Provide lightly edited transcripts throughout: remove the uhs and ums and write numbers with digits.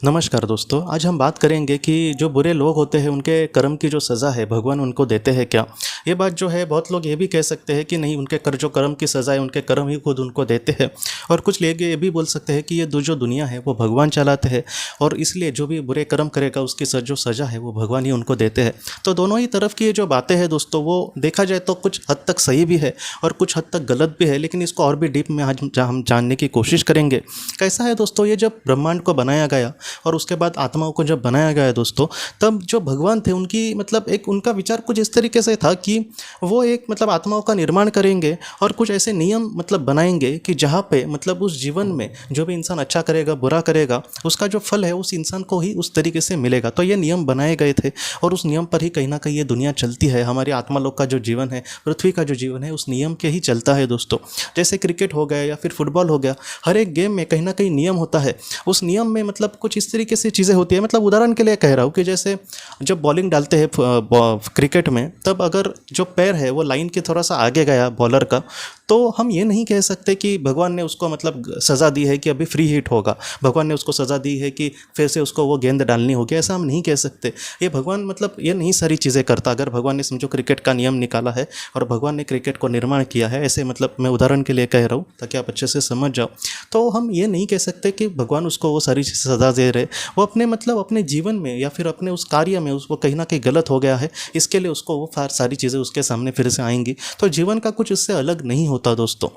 नमस्कार दोस्तों। आज हम बात करेंगे कि जो बुरे लोग होते हैं उनके कर्म की जो सज़ा है भगवान उनको देते हैं क्या। ये बात जो है बहुत लोग ये भी कह सकते हैं कि नहीं, उनके जो कर्म की सज़ा है उनके कर्म ही खुद उनको देते हैं। और कुछ लोग ये भी बोल सकते हैं कि ये जो दुनिया है वो भगवान चलाते हैं और इसलिए जो भी बुरे कर्म करेगा उसकी जो सज़ा है वो भगवान ही उनको देते हैं। तो दोनों ही तरफ की ये जो बातें हैं दोस्तों, वो देखा जाए तो कुछ हद तक सही भी है और कुछ हद तक गलत भी है, लेकिन इसको और भी डीप में आज हम जानने की कोशिश करेंगे। कैसा है दोस्तों, ये जब ब्रह्मांड को बनाया गया और उसके बाद आत्माओं को जब बनाया गया दोस्तों, तब जो भगवान थे उनकी एक उनका विचार कुछ इस तरीके से था कि वो आत्माओं का निर्माण करेंगे और कुछ ऐसे नियम बनाएंगे कि जहाँ पे उस जीवन में जो भी इंसान अच्छा करेगा बुरा करेगा उसका जो फल है उस इंसान को ही उस तरीके से मिलेगा। तो ये नियम बनाए गए थे और उस नियम पर ही कहीं ना कहीं ये दुनिया चलती है। हमारी आत्मा लोग का जो जीवन है, पृथ्वी का जो जीवन है, उस नियम के ही चलता है दोस्तों। जैसे क्रिकेट हो गया या फिर फुटबॉल हो गया, हर एक गेम में कहीं ना कहीं नियम होता है। उस नियम में कुछ इस तरीके से चीज़ें होती है। उदाहरण के लिए कह रहा हूँ कि जैसे जब बॉलिंग डालते हैं क्रिकेट में, तब अगर जो पैर है वो लाइन के थोड़ा सा आगे गया बॉलर का, तो हम ये नहीं कह सकते कि भगवान ने उसको सज़ा दी है कि अभी फ्री हिट होगा, भगवान ने उसको सज़ा दी है कि फिर से उसको वो गेंद डालनी होगी। ऐसा हम नहीं कह सकते। ये भगवान ये नहीं सारी चीज़ें करता। अगर भगवान ने समझो क्रिकेट का नियम निकाला है और भगवान ने क्रिकेट को निर्माण किया है, ऐसे मैं उदाहरण के लिए कह रहा हूँ ताकि आप अच्छे से समझ जाओ, तो हम ये नहीं कह सकते कि भगवान उसको वो सारी सज़ा दे रहे। वो अपने जीवन में या फिर अपने उस कार्य में उसको कहीं ना कहीं गलत हो गया है, इसके लिए उसको वो सारी चीज़ें उसके सामने फिर से आएंगी। तो जीवन का कुछ इससे अलग नहीं होता दोस्तों।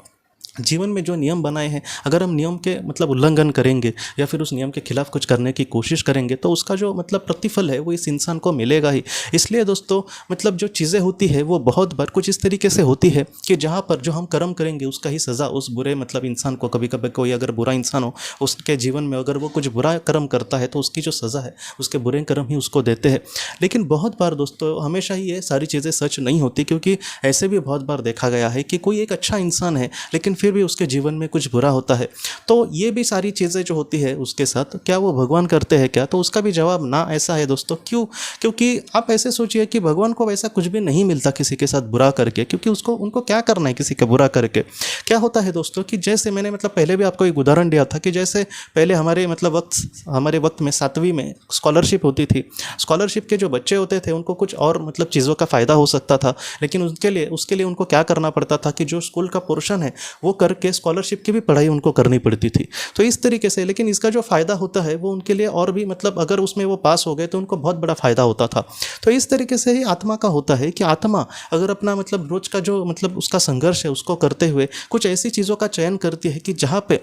जीवन में जो नियम बनाए हैं, अगर हम नियम के उल्लंघन करेंगे या फिर उस नियम के खिलाफ कुछ करने की कोशिश करेंगे तो उसका जो प्रतिफल है वो इस इंसान को मिलेगा ही। इसलिए दोस्तों जो चीज़ें होती है वो बहुत बार कुछ इस तरीके से होती है कि जहाँ पर जो हम कर्म करेंगे उसका ही सज़ा उस बुरे इंसान को, कभी कभी कोई अगर बुरा इंसान हो उसके जीवन में अगर वो कुछ बुरा कर्म करता है तो उसकी जो सज़ा है उसके बुरे कर्म ही उसको देते हैं। लेकिन बहुत बार दोस्तों हमेशा ही ये सारी चीज़ें सच नहीं होती, क्योंकि ऐसे भी बहुत बार देखा गया है कि कोई एक अच्छा इंसान है लेकिन फिर भी उसके जीवन में कुछ बुरा होता है। तो ये भी सारी चीज़ें जो होती है उसके साथ, क्या वो भगवान करते हैं क्या? तो उसका भी जवाब ना ऐसा है दोस्तों। क्यों? क्योंकि आप ऐसे सोचिए कि भगवान को वैसा कुछ भी नहीं मिलता किसी के साथ बुरा करके, क्योंकि उनको क्या करना है किसी का बुरा करके। क्या होता है दोस्तों कि जैसे मैंने पहले भी आपको एक उदाहरण दिया था कि जैसे पहले हमारे वक्त में 7वीं में स्कॉलरशिप होती थी। स्कॉलरशिप के जो बच्चे होते थे उनको कुछ और चीज़ों का फ़ायदा हो सकता था, लेकिन उसके लिए उनको क्या करना पड़ता था कि जो स्कूल का पोर्शन है वो करके स्कॉलरशिप की भी पढ़ाई उनको करनी पड़ती थी। तो इस तरीके से, लेकिन इसका जो फ़ायदा होता है वो उनके लिए और भी अगर उसमें वो पास हो गए तो उनको बहुत बड़ा फ़ायदा होता था। तो इस तरीके से ही आत्मा का होता है कि आत्मा अगर अपना रोज का जो उसका संघर्ष है उसको करते हुए कुछ ऐसी चीज़ों का चयन करती है कि जहाँ पे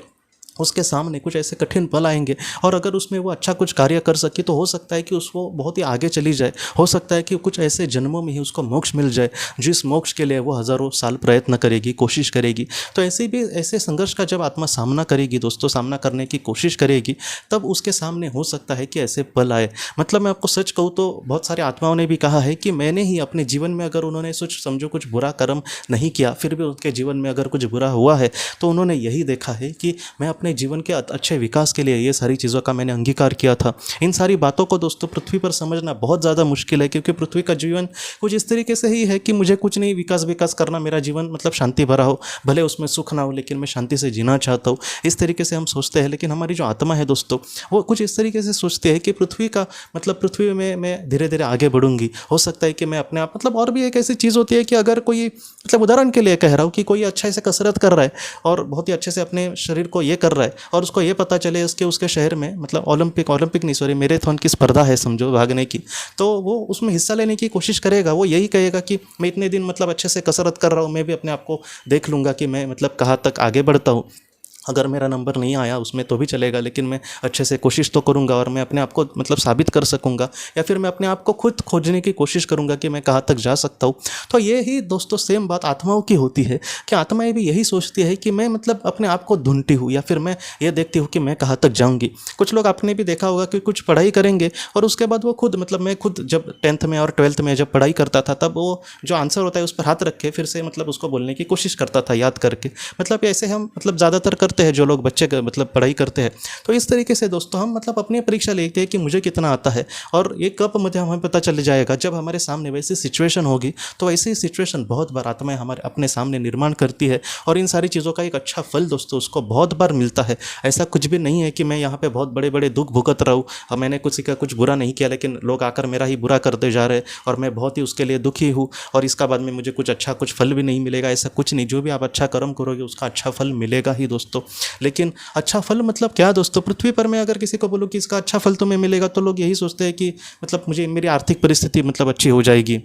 उसके सामने कुछ ऐसे कठिन पल आएंगे और अगर उसमें वो अच्छा कुछ कार्य कर सके तो हो सकता है कि उसको बहुत ही आगे चली जाए। हो सकता है कि कुछ ऐसे जन्मों में ही उसको मोक्ष मिल जाए, जिस मोक्ष के लिए वो हज़ारों साल प्रयत्न करेगी, कोशिश करेगी। तो ऐसे संघर्ष का जब आत्मा सामना करेगी दोस्तों, सामना करने की कोशिश करेगी, तब उसके सामने हो सकता है कि ऐसे पल आए। मैं आपको सच कहूँ तो बहुत सारे आत्माओं ने भी कहा है कि मैंने ही अपने जीवन में, अगर उन्होंने समझो कुछ बुरा कर्म नहीं किया, फिर भी उनके जीवन में अगर कुछ बुरा हुआ है तो उन्होंने यही देखा है कि मैं अपने जीवन के अच्छे विकास के लिए ये सारी चीज़ों का मैंने अंगीकार किया था। इन सारी बातों को दोस्तों पृथ्वी पर समझना बहुत ज़्यादा मुश्किल है, क्योंकि पृथ्वी का जीवन कुछ इस तरीके से ही है कि मुझे कुछ नहीं विकास करना, मेरा जीवन शांति भरा हो, भले उसमें सुख ना हो लेकिन मैं शांति से जीना चाहता हूँ। इस तरीके से हम सोचते हैं। लेकिन हमारी जो आत्मा है दोस्तों वो कुछ इस तरीके से सोचती है कि पृथ्वी में मैं धीरे धीरे आगे बढ़ूंगी। हो सकता है कि मैं अपने आप और भी एक ऐसी चीज़ होती है कि अगर कोई उदाहरण के लिए कह रहा हूँ कि कोई अच्छा से कसरत कर रहा है और बहुत ही अच्छे से अपने शरीर को ये कर रहा है और उसको ये पता चले उसके शहर में मैराथन की स्पर्धा है समझो, भागने की, तो वो उसमें हिस्सा लेने की कोशिश करेगा। वो यही कहेगा कि मैं इतने दिन अच्छे से कसरत कर रहा हूँ, मैं भी अपने आप को देख लूँगा कि मैं कहाँ तक आगे बढ़ता हूँ। अगर मेरा नंबर नहीं आया उसमें तो भी चलेगा, लेकिन मैं अच्छे से कोशिश तो करूँगा और मैं अपने आप को साबित कर सकूँगा, या फिर मैं अपने आप को खुद खोजने की कोशिश करूँगा कि मैं कहाँ तक जा सकता हूँ। तो ये ही दोस्तों सेम बात आत्माओं की होती है कि आत्माएं भी यही सोचती है कि मैं अपने आप को ढूंढती हूँ, या फिर मैं ये देखती हूँ कि मैं कहाँ तक जाऊँगी। कुछ लोग आपने भी देखा होगा कि कुछ पढ़ाई करेंगे और उसके बाद वो खुद मैं खुद जब 10th में और 12th में जब पढ़ाई करता था, तब वो जो आंसर होता है उस पर हाथ रख के फिर से उसको बोलने की कोशिश करता था याद करके। ऐसे हम ज़्यादातर करते पढ़ते हैं, जो लोग बच्चे मतलब पढ़ाई करते हैं, तो इस तरीके से दोस्तों हम मतलब अपनी परीक्षा लेते हैं कि मुझे कितना आता है। और ये कब मुझे हमें पता चल जाएगा, जब हमारे सामने वैसी सिचुएशन होगी। तो ऐसी सिचुएशन बहुत बार आत्माएं हमारे अपने सामने निर्माण करती है, और इन सारी चीज़ों का एक अच्छा फल दोस्तों उसको बहुत बार मिलता है। ऐसा कुछ भी नहीं है कि मैं यहाँ पे बहुत बड़े बड़े दुख भुगत रहा हूँ और मैंने किसी का कुछ बुरा नहीं किया, लेकिन लोग आकर मेरा ही बुरा करते जा रहे हैं और मैं बहुत ही उसके लिए दुखी हूँ, और इसका बाद में मुझे कुछ अच्छा कुछ फल भी नहीं मिलेगा। ऐसा कुछ नहीं, जो भी आप अच्छा कर्म करोगे उसका अच्छा फल मिलेगा ही दोस्तों। लेकिन अच्छा फल मतलब क्या दोस्तों? पृथ्वी पर मैं अगर किसी को बोलूँ कि इसका अच्छा फल तुम्हें मिलेगा, तो लोग यही सोचते हैं कि मतलब मुझे मेरी आर्थिक परिस्थिति मतलब अच्छी हो जाएगी,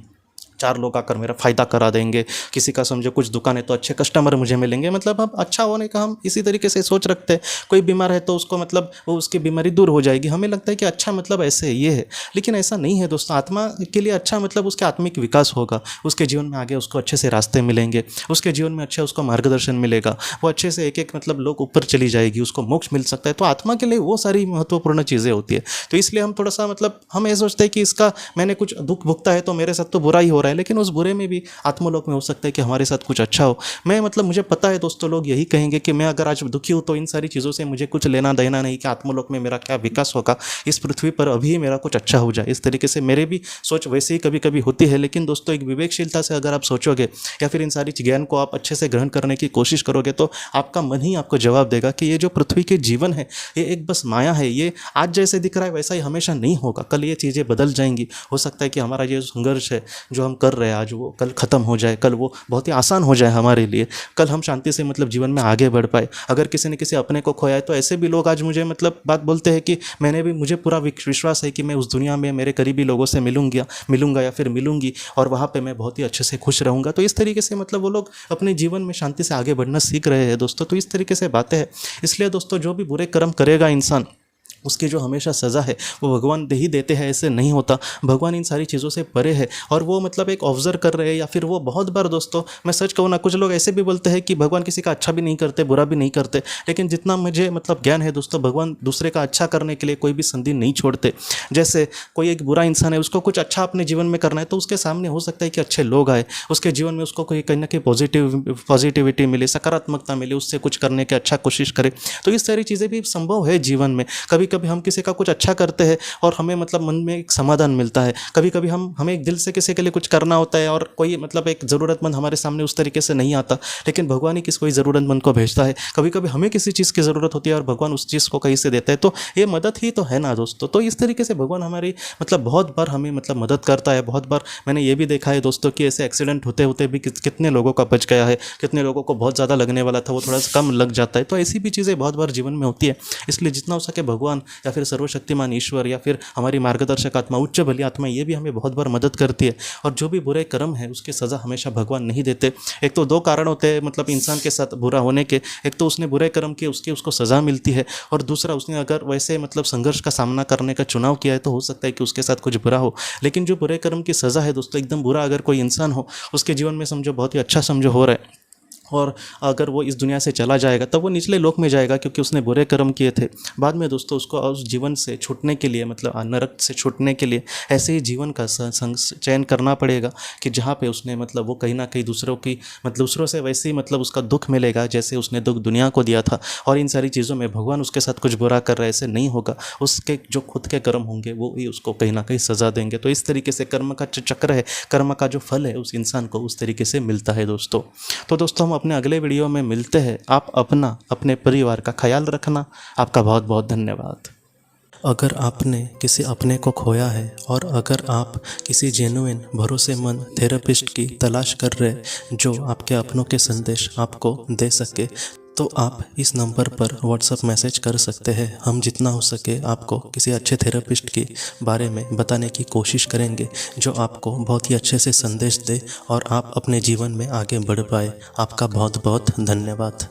4 लोग आकर मेरा फ़ायदा करा देंगे, किसी का समझो कुछ दुकान है तो अच्छे कस्टमर मुझे मिलेंगे। मतलब अब अच्छा होने का हम इसी तरीके से सोच रखते हैं। कोई बीमार है तो उसको मतलब वो उसकी बीमारी दूर हो जाएगी, हमें लगता है कि अच्छा मतलब ऐसे है, ये है। लेकिन ऐसा नहीं है दोस्तों। आत्मा के लिए अच्छा मतलब उसके आत्मिक विकास होगा, उसके जीवन में आगे उसको अच्छे से रास्ते मिलेंगे, उसके जीवन में अच्छा उसको मार्गदर्शन मिलेगा, वो अच्छे से एक एक मतलब लोग ऊपर चली जाएगी, उसको मोक्ष मिल सकता है। तो आत्मा के लिए वो सारी महत्वपूर्ण चीज़ें होती है। तो इसलिए हम थोड़ा सा मतलब हम ये सोचते हैं कि इसका मैंने कुछ दुख भुगता है तो मेरे साथ तो बुरा ही हो रहा है, लेकिन उस बुरे में भी आत्मलोक में हो सकता है कि हमारे साथ कुछ अच्छा हो। मैं मतलब मुझे पता है दोस्तों, लोग यही कहेंगे कि मैं अगर आज दुखी हूँ तो इन सारी चीज़ों से मुझे कुछ लेना देना नहीं, कि आत्मलोक में मेरा क्या विकास होगा, इस पृथ्वी पर अभी मेरा कुछ अच्छा हो जाए। इस तरीके से मेरे भी सोच वैसे ही कभी कभी होती है। लेकिन दोस्तों एक विवेकशीलता से अगर आप सोचोगे या फिर इन सारी ज्ञान को आप अच्छे से ग्रहण करने की कोशिश करोगे, तो आपका मन ही आपको जवाब देगा कि ये जो पृथ्वी के जीवन है ये एक बस माया है। ये आज जैसे दिख रहा है वैसा ही हमेशा नहीं होगा, कल ये चीज़ें बदल जाएंगी। हो सकता है कि हमारा ये संघर्ष है जो हम कर रहे हैं आज, वो कल ख़त्म हो जाए, कल वो बहुत ही आसान हो जाए हमारे लिए, कल हम शांति से मतलब जीवन में आगे बढ़ पाए। अगर किसी ने किसी अपने को खोया है, तो ऐसे भी लोग आज मुझे मतलब बात बोलते हैं कि मुझे पूरा विश्वास है कि मैं उस दुनिया में मेरे करीबी लोगों से मिलूंगा या फिर मिलूंगी, और वहाँ पे मैं बहुत ही अच्छे से खुश रहूंगा। तो इस तरीके से मतलब वो लोग अपने जीवन में शांति से आगे बढ़ना सीख रहे हैं दोस्तों। तो इस तरीके से बातें हैं। इसलिए दोस्तों जो भी बुरे कर्म करेगा इंसान, उसकी जो हमेशा सज़ा है वो भगवान दे ही देते हैं, ऐसे नहीं होता। भगवान इन सारी चीज़ों से परे है, और वो मतलब एक ऑब्जर्व कर रहे हैं, या फिर वो बहुत बार दोस्तों मैं सच कहूँ ना, कुछ लोग ऐसे भी बोलते हैं कि भगवान किसी का अच्छा भी नहीं करते, बुरा भी नहीं करते। लेकिन जितना मुझे मतलब ज्ञान है दोस्तों, भगवान दूसरे का अच्छा करने के लिए कोई भी संधि नहीं छोड़ते। जैसे कोई एक बुरा इंसान है, उसको कुछ अच्छा अपने जीवन में करना है, तो उसके सामने हो सकता है कि अच्छे लोग आए, उसके जीवन में उसको कोई कहीं ना कहीं पॉजिटिविटी मिले, सकारात्मकता मिले, उससे कुछ करने की अच्छा कोशिश करे। तो इस सारी चीज़ें भी संभव है जीवन में। कभी कभी हम किसी का कुछ अच्छा करते हैं और हमें मतलब मन में एक समाधान मिलता है। कभी कभी हमें एक दिल से किसी के लिए कुछ करना होता है, और कोई मतलब एक ज़रूरतमंद हमारे सामने उस तरीके से नहीं आता, लेकिन भगवान ही कोई ज़रूरतमंद को भेजता है। कभी कभी हमें किसी चीज़ की ज़रूरत होती है और भगवान उस चीज़ को कहीं से देता है। तो ये मदद ही तो है ना दोस्तों। तो इस तरीके से भगवान हमारी मतलब बहुत बार हमें मतलब मदद करता है। बहुत बार मैंने ये भी देखा है दोस्तों कि ऐसे एक्सीडेंट होते होते भी कितने लोगों का बच गया है, कितने लोगों को बहुत ज़्यादा लगने वाला था वो थोड़ा सा कम लग जाता है। तो ऐसी भी चीज़ें बहुत बार जीवन में होती है। इसलिए जितना हो सके भगवान या फिर सर्वशक्तिमान ईश्वर या फिर हमारी मार्गदर्शक आत्मा, उच्च बली आत्मा, ये भी हमें बहुत बार मदद करती है। और जो भी बुरे कर्म है उसकी सज़ा हमेशा भगवान नहीं देते। एक तो 2 कारण होते हैं मतलब इंसान के साथ बुरा होने के। एक तो उसने बुरे कर्म किए, उसको सज़ा मिलती है, और दूसरा उसने अगर वैसे मतलब संघर्ष का सामना करने का चुनाव किया है तो हो सकता है कि उसके साथ कुछ बुरा हो। लेकिन जो बुरे कर्म की सज़ा है दोस्तों, एकदम बुरा अगर कोई इंसान हो, उसके जीवन में समझो बहुत ही अच्छा समझो हो रहा है, और अगर वो इस दुनिया से चला जाएगा तब वो निचले लोक में जाएगा, क्योंकि उसने बुरे कर्म किए थे। बाद में दोस्तों उसको उस जीवन से छूटने के लिए मतलब नरक से छूटने के लिए ऐसे ही जीवन का चयन करना पड़ेगा कि जहाँ पे उसने मतलब वो कहीं ना कहीं दूसरों से वैसे ही मतलब उसका दुख मिलेगा जैसे उसने दुख दुनिया को दिया था। और इन सारी चीज़ों में भगवान उसके साथ कुछ बुरा कर रहे ऐसे नहीं होगा। उसके जो खुद के कर्म होंगे वो ही उसको कहीं ना कहीं सज़ा देंगे। तो इस तरीके से कर्म का चक्र है, कर्म का जो फल है उस इंसान को उस तरीके से मिलता है दोस्तों। तो दोस्तों हम अपने अगले वीडियो में मिलते हैं। आप अपने परिवार का ख्याल रखना। आपका बहुत बहुत धन्यवाद। अगर आपने किसी अपने को खोया है और अगर आप किसी जेन्युइन भरोसेमंद थेरेपिस्ट की तलाश कर रहे जो आपके अपनों के संदेश आपको दे सके, तो आप इस नंबर पर व्हाट्सएप मैसेज कर सकते हैं। हम जितना हो सके आपको किसी अच्छे थेरेपिस्ट के बारे में बताने की कोशिश करेंगे जो आपको बहुत ही अच्छे से संदेश दे और आप अपने जीवन में आगे बढ़ पाए। आपका बहुत बहुत धन्यवाद।